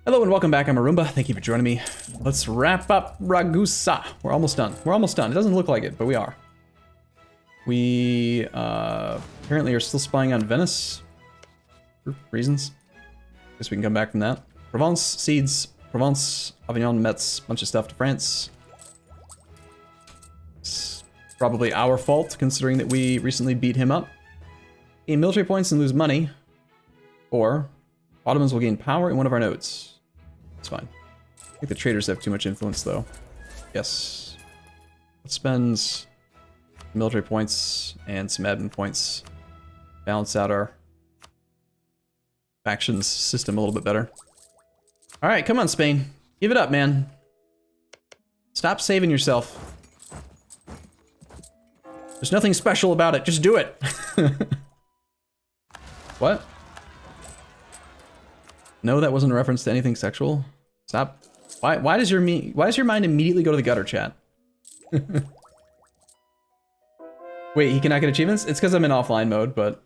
Hello and welcome back, I'm Arumba. Thank you for joining me. Let's wrap up Ragusa. We're almost done. We're almost done. It doesn't look like it, but we are. We apparently are still spying on Venice for reasons. Guess we can come back from that. Provence, Seeds, Provence, Avignon, Metz, bunch of stuff to France. It's probably our fault considering that we recently beat him up. Gain military points and lose money. Or Ottomans will gain power in one of our nodes. It's fine. I think the traders have too much influence, though. Yes. Let's spend military points and some admin points. Balance out our factions system a little bit better. Alright, come on, Spain. Give it up, man. Stop saving yourself. There's nothing special about it. Just do it. What? No, that wasn't a reference to anything sexual. Stop. Why does your mind immediately go to the gutter, chat? Wait, he cannot get achievements? It's because I'm in offline mode, but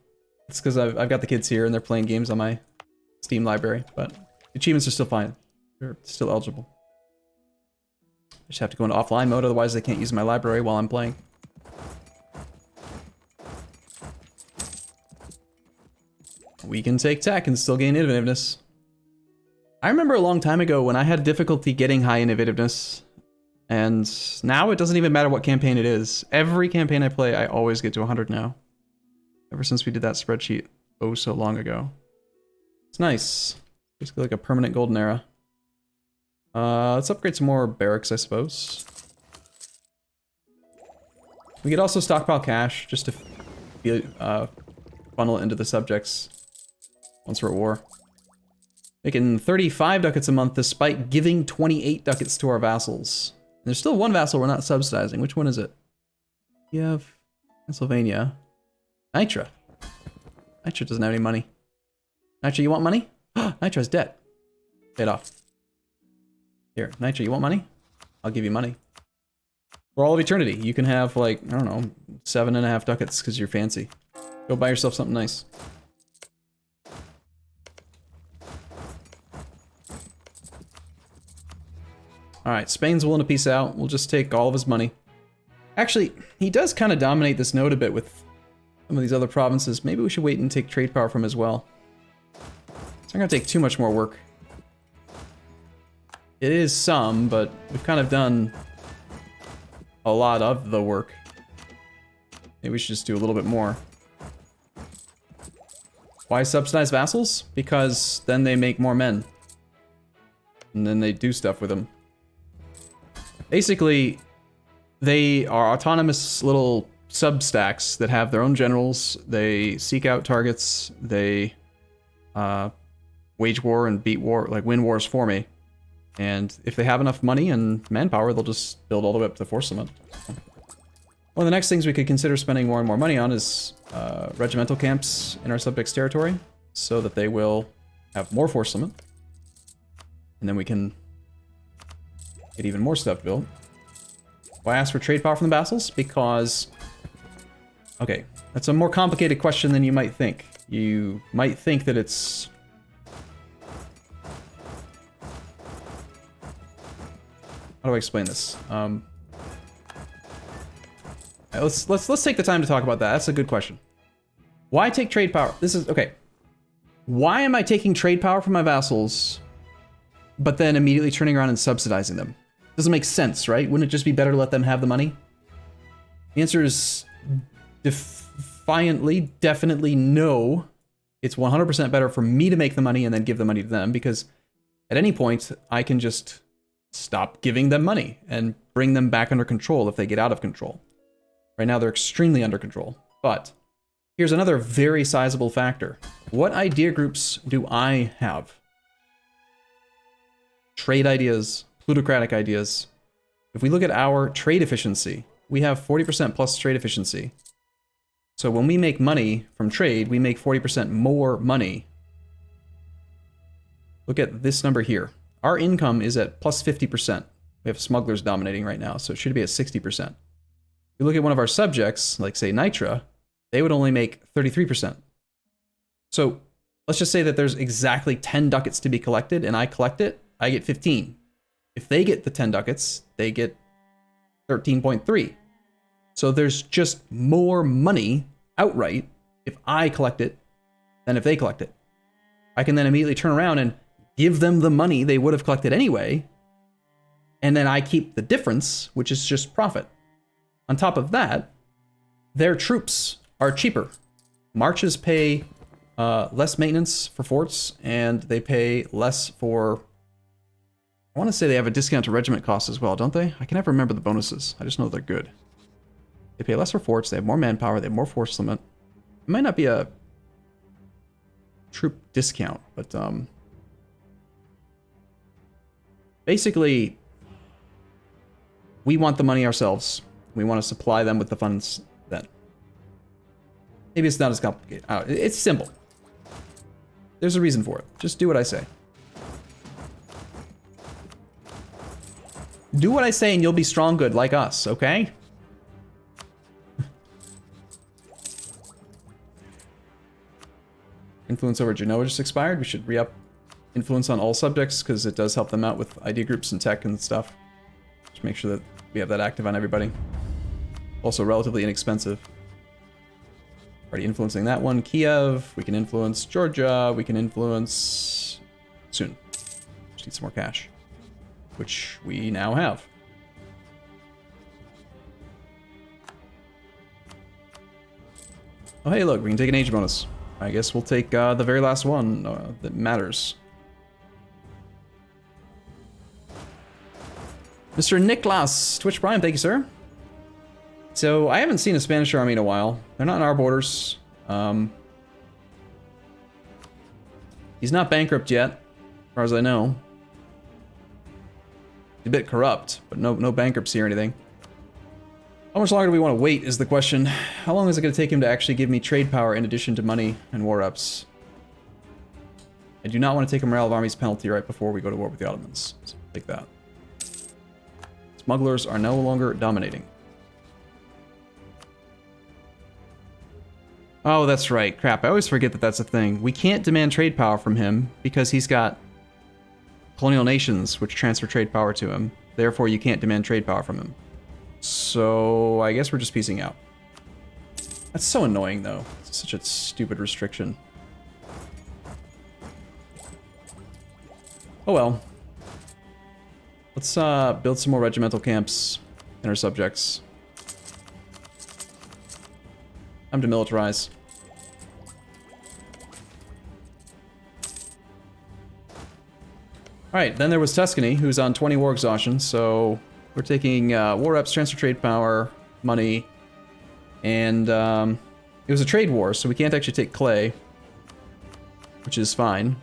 it's because I've got the kids here and they're playing games on my Steam library, but achievements are still fine. They're still eligible. I just have to go into offline mode, otherwise they can't use my library while I'm playing. We can take tech and still gain innovativeness. I remember a long time ago when I had difficulty getting high innovativeness, and now it doesn't even matter what campaign it is. Every campaign I play, I always get to 100 now. Ever since we did that spreadsheet oh so long ago. It's nice. Basically like a permanent golden era. Let's upgrade some more barracks, I suppose. We could also stockpile cash, just to funnel it into the subjects once we're at war. Making 35 ducats a month despite giving 28 ducats to our vassals. And there's still one vassal we're not subsidizing. Which one is it? We have Pennsylvania. Nitra. Nitra doesn't have any money. Nitra, you want money? Nitra has debt. Pay it off. Here, Nitra, you want money? I'll give you money. For all of eternity. You can have, like, I don't know, 7.5 ducats because you're fancy. Go buy yourself something nice. Alright, Spain's willing to peace out. We'll just take all of his money. Actually, he does kind of dominate this node a bit with some of these other provinces. Maybe we should wait and take trade power from him as well. It's not going to take too much more work. It is some, but we've kind of done a lot of the work. Maybe we should just do a little bit more. Why subsidize vassals? Because then they make more men. And then they do stuff with them. Basically, they are autonomous little sub-stacks that have their own generals. They seek out targets. They wage war and beat war, like win wars for me. And if they have enough money and manpower, they'll just build all the way up to force them. One of the next things we could consider spending more and more money on is regimental camps in our subjects' territory, so that they will have more force limit. And then we can get even more stuff built. Why ask for trade power from the vassals? Because, okay, that's a more complicated question than you might think. You might think that it's... How do I explain this? Let's take the time to talk about that. That's a good question. Why take trade power? This is, okay. Why am I taking trade power from my vassals, but then immediately turning around and subsidizing them? Doesn't make sense, right? Wouldn't it just be better to let them have the money? The answer is defiantly, definitely no. It's 100% better for me to make the money and then give the money to them, because at any point, I can just stop giving them money and bring them back under control if they get out of control. Right now, they're extremely under control. But here's another very sizable factor. What idea groups do I have? Trade ideas, plutocratic ideas. If we look at our trade efficiency, we have 40% plus trade efficiency. So when we make money from trade, we make 40% more money. Look at this number here. Our income is at plus 50%. We have smugglers dominating right now, so it should be at 60%. If you look at one of our subjects, like say Nitra, they would only make 33%. So let's just say that there's exactly 10 ducats to be collected and I collect it, I get 15. If they get the 10 ducats, they get 13.3. So there's just more money outright if I collect it than if they collect it. I can then immediately turn around and give them the money they would have collected anyway, and then I keep the difference, which is just profit. On top of that, their troops are cheaper. Marches pay less maintenance for forts, and they pay less for... I want to say they have a discount to regiment costs as well, don't they? I can never remember the bonuses. I just know they're good. They pay less for forts, they have more manpower, they have more force limit. It might not be a troop discount, but basically, we want the money ourselves. We want to supply them with the funds then. Maybe it's not as complicated. It's simple. There's a reason for it. Just do what I say. Do what I say and you'll be strong good like us, okay? Influence over Genoa just expired. We should re-up influence on all subjects because it does help them out with idea groups and tech and stuff. Just make sure that we have that active on everybody. Also relatively inexpensive. Already influencing that one. Kiev, we can influence Georgia, we can influence soon. Just need some more cash, which we now have. Oh hey look, we can take an age bonus. I guess we'll take the very last one that matters. Mr. Niklas, Twitch Prime, thank you, sir. So, I haven't seen a Spanish army in a while. They're not in our borders. He's not bankrupt yet, as far as I know. He's a bit corrupt, but no bankruptcy or anything. How much longer do we want to wait is the question. How long is it going to take him to actually give me trade power in addition to money and war ups? I do not want to take a morale of armies penalty right before we go to war with the Ottomans. So take that. Smugglers are no longer dominating. Oh, that's right. Crap, I always forget that that's a thing. We can't demand trade power from him because he's got colonial nations which transfer trade power to him. Therefore, you can't demand trade power from him. So, I guess we're just piecing out. That's so annoying, though. It's such a stupid restriction. Oh well. Let's build some more regimental camps in our subjects. Time to militarize. Alright, then there was Tuscany, who's on 20 war exhaustion, so we're taking war reps, transfer trade power, money, and it was a trade war, so we can't actually take clay, which is fine.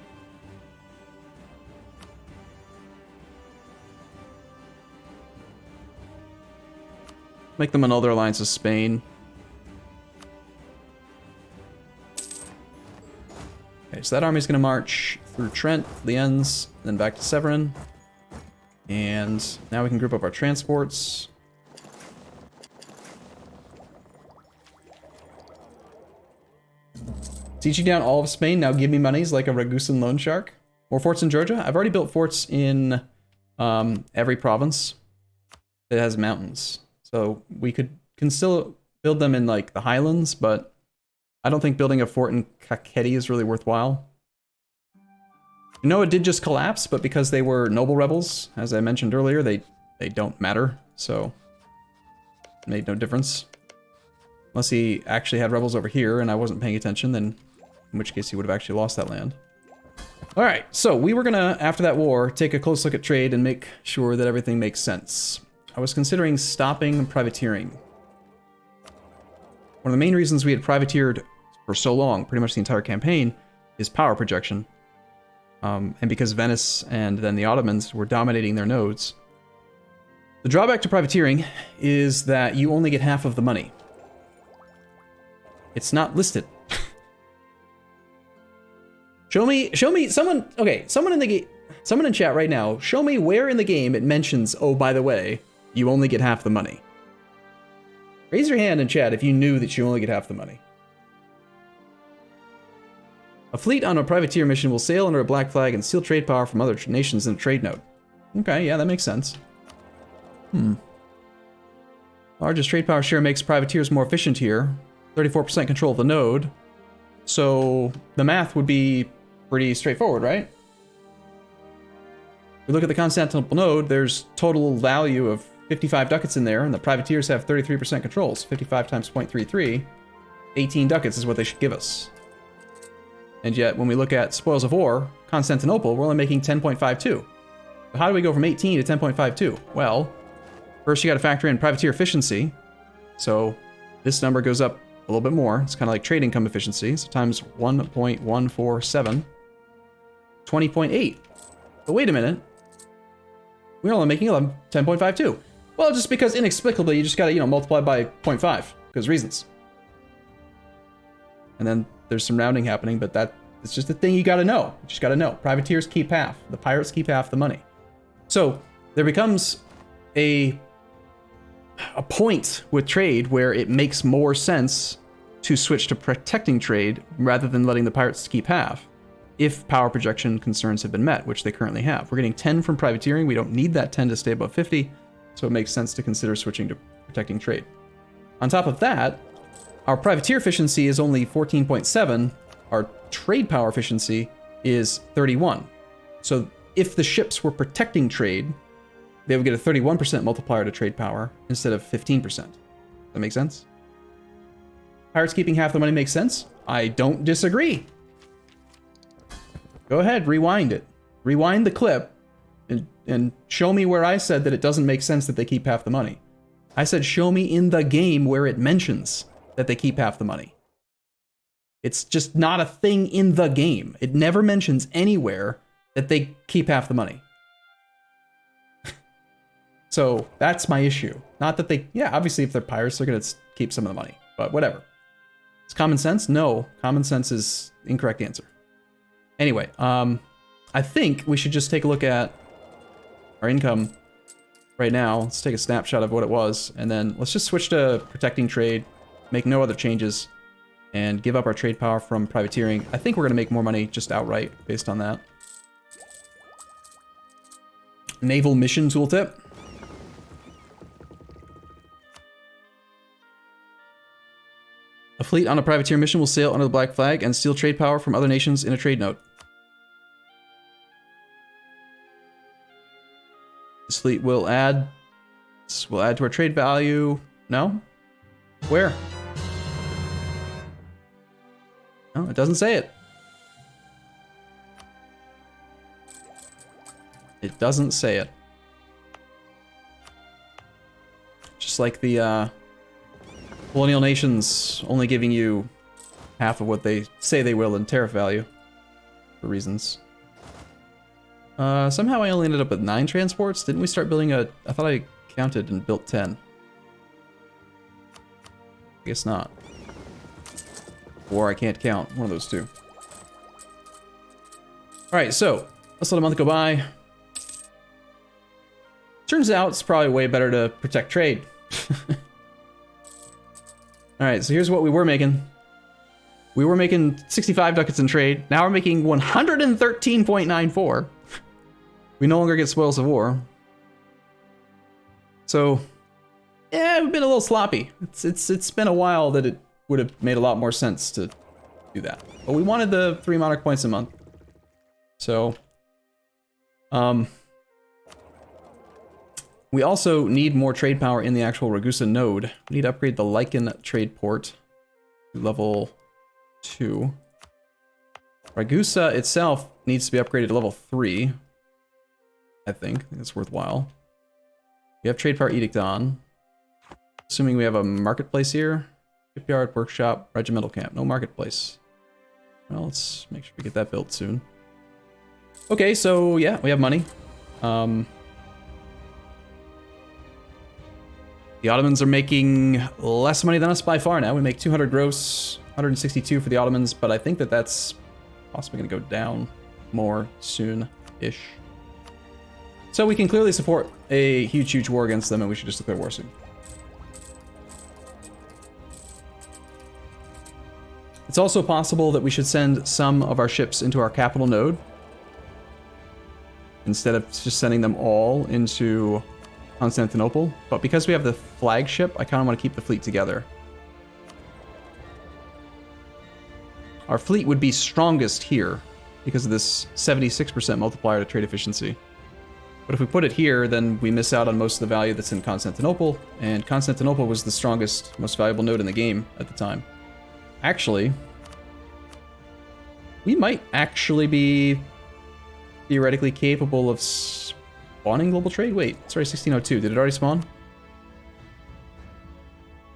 Make them annul their alliance with Spain. Okay, so that army's gonna march through Trent, Lienz, then back to Severin. And now we can group up our transports. Sieging down all of Spain, now give me monies like a Ragusan loan shark. More forts in Georgia? I've already built forts in every province that has mountains. So we can still build them in like the highlands, but I don't think building a fort in Kakheti is really worthwhile. You know, it did just collapse, but because they were noble rebels, as I mentioned earlier, they don't matter, so it made no difference. Unless he actually had rebels over here and I wasn't paying attention, then in which case he would have actually lost that land. Alright, so we were gonna, after that war, take a close look at trade and make sure that everything makes sense. I was considering stopping privateering. One of the main reasons we had privateered for so long, pretty much the entire campaign, is power projection. And because Venice and then the Ottomans were dominating their nodes. The drawback to privateering is that you only get half of the money. It's not listed. Show me, someone, okay, someone in chat right now, show me where in the game it mentions, oh, by the way, you only get half the money. Raise your hand in chat if you knew that you only get half the money. A fleet on a privateer mission will sail under a black flag and steal trade power from other nations in a trade node. Okay, yeah, that makes sense. Largest trade power share makes privateers more efficient here. 34% control of the node. So the math would be pretty straightforward, right? If we look at the Constantinople node, there's total value of 55 ducats in there, and the privateers have 33% controls. 55 times 0.33, 18 ducats is what they should give us. And yet, when we look at spoils of war, Constantinople, we're only making 10.52. So how do we go from 18 to 10.52? Well, first you got to factor in privateer efficiency. So this number goes up a little bit more. It's kind of like trade income efficiency. So times 1.147, 20.8. But wait a minute. We're only making 10.52. Well, just because inexplicably you just got to, multiply by 0.5 because reasons. And then there's some rounding happening, but it's just a thing you got to know. You just got to know. Privateers keep half. The pirates keep half the money. So there becomes a point with trade where it makes more sense to switch to protecting trade rather than letting the pirates keep half if power projection concerns have been met, which they currently have. We're getting 10 from privateering. We don't need that 10 to stay above 50, so it makes sense to consider switching to protecting trade. On top of that, our privateer efficiency is only 14.7. Our trade power efficiency is 31. So if the ships were protecting trade, they would get a 31% multiplier to trade power instead of 15%. That make sense? Pirates keeping half the money makes sense? I don't disagree. Go ahead, rewind it. Rewind the clip and show me where I said that it doesn't make sense that they keep half the money. I said show me in the game where it mentions that they keep half the money. It's just not a thing in the game. It never mentions anywhere that they keep half the money. So that's my issue. Not that they, yeah, obviously if they're pirates, they're going to keep some of the money, but whatever. It's common sense? No, common sense is the incorrect answer. Anyway, I think we should just take a look at our income right now. Let's take a snapshot of what it was, and then let's just switch to protecting trade, make no other changes, and give up our trade power from privateering. I think we're going to make more money just outright based on that. Naval mission tooltip. A fleet on a privateer mission will sail under the black flag and steal trade power from other nations in a trade node. This fleet will add to our trade value. No? Where? No, it doesn't say it. It doesn't say it. Just like the colonial nations only giving you half of what they say they will in tariff value for reasons. Somehow I only ended up with 9 transports. Didn't we start building I thought I counted and built 10. I guess not. Or I can't count. One of those two. Alright, so let's let a month go by. Turns out it's probably way better to protect trade. Alright, so here's what we were making. We were making 65 ducats in trade. Now we're making 113.94. We no longer get spoils of war. So, yeah, we've been a little sloppy. It's been a while that it would have made a lot more sense to do that. But we wanted the 3 monarch points a month. So, we also need more trade power in the actual Ragusa node. We need to upgrade the Lycan trade port to level 2. Ragusa itself needs to be upgraded to level 3. I think it's worthwhile. We have trade power edict on. Assuming we have a marketplace here. Shipyard, workshop, regimental camp. No marketplace. Well, let's make sure we get that built soon. Okay, so yeah, we have money. The Ottomans are making less money than us by far now. We make 200 gross, 162 for the Ottomans, but I think that that's possibly going to go down more soon-ish. So we can clearly support a huge, huge war against them, and we should just declare war soon. It's also possible that we should send some of our ships into our capital node instead of just sending them all into Constantinople. But because we have the flagship, I kind of want to keep the fleet together. Our fleet would be strongest here because of this 76% multiplier to trade efficiency. But if we put it here, then we miss out on most of the value that's in Constantinople, and Constantinople was the strongest, most valuable node in the game at the time. Actually, we might actually be theoretically capable of spawning global trade. Wait, it's already 1602. Did it already spawn?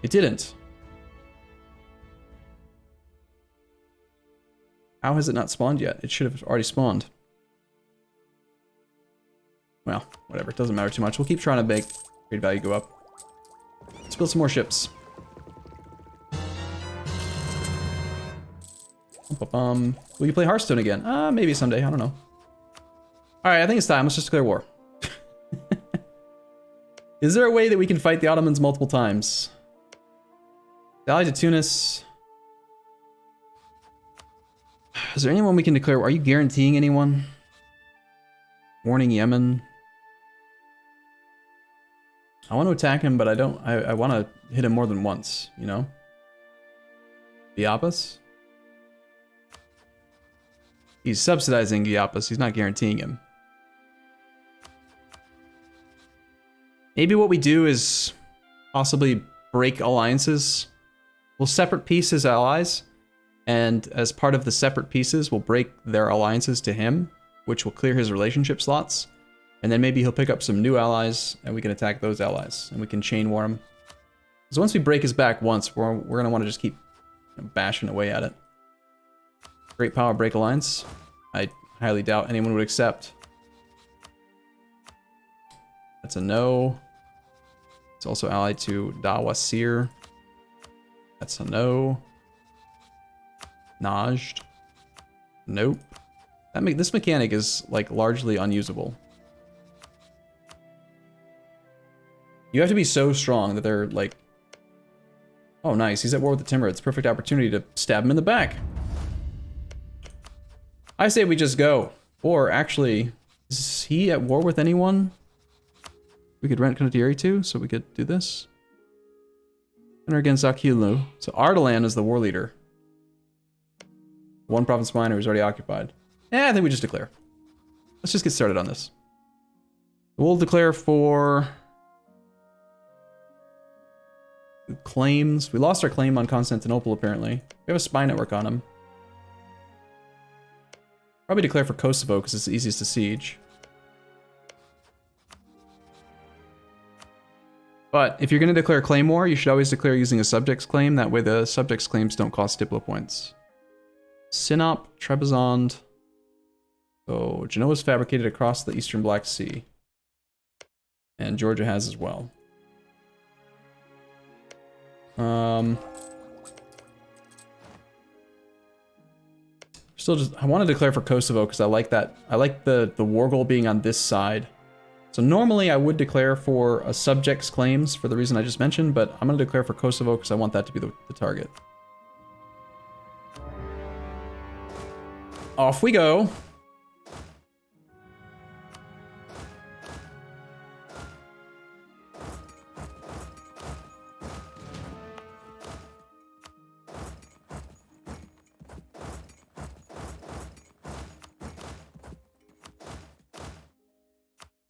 It didn't. How has it not spawned yet? It should have already spawned. Well, whatever. It doesn't matter too much. We'll keep trying to make trade value go up. Let's build some more ships. Will you play Hearthstone again? Maybe someday. I don't know. Alright, I think it's time. Let's just declare war. Is there a way that we can fight the Ottomans multiple times? Allied to Tunis. Is there anyone we can declare? Are you guaranteeing anyone? Warning Yemen. I want to attack him, but I don't. I want to hit him more than once, you know? Giappas? He's subsidizing Giappas. He's not guaranteeing him. Maybe what we do is possibly break alliances. We'll separate peace as allies, and as part of the separate pieces, we'll break their alliances to him, which will clear his relationship slots. And then maybe he'll pick up some new allies, and we can attack those allies, and we can chain war him. Because once we break his back once, we're going to want to just keep bashing away at it. Great power break alliance. I highly doubt anyone would accept. That's a no. It's also allied to Dawasir. That's a no. Najd. Nope. This mechanic is like largely unusable. You have to be so strong that they're like, oh nice, he's at war with the Timurids. Perfect opportunity to stab him in the back. I say we just go. Or actually, is he at war with anyone we could rent Kanatiri to, so we could do this? Enter against Akilu. So Ardalan is the war leader. One province minor is already occupied. I think we just declare. Let's just get started on this. We'll declare for claims. We lost our claim on Constantinople, apparently. We have a spy network on him. Probably declare for Kosovo, because it's the easiest to siege. But if you're going to declare claim war, you should always declare using a subject's claim. That way the subject's claims don't cost Diplo points. Sinop, Trebizond. So Genoa's fabricated across the eastern Black Sea. And Georgia has as well. Still just, I want to declare for Kosovo because I like that. I like the war goal being on this side. So normally I would declare for a subject's claims for the reason I just mentioned, but I'm going to declare for Kosovo because I want that to be the target. Off we go.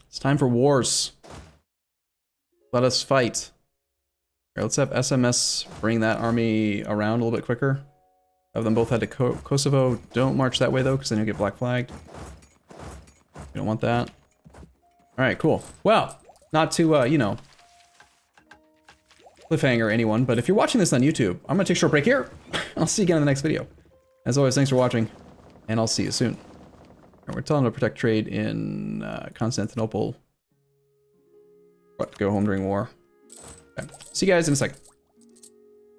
It's time for wars. Let us fight. Here, let's have SMS bring that army around a little bit quicker. Have them both head to Kosovo. Don't march that way though, because then you'll get black flagged. You don't want that. Alright, cool. Well, not to, you know, cliffhanger anyone, but if you're watching this on YouTube, I'm gonna take a short break here. I'll see you again in the next video. As always, thanks for watching, and I'll see you soon. We're telling them to protect trade in Constantinople. What? Go home during war. Okay. See you guys in a second.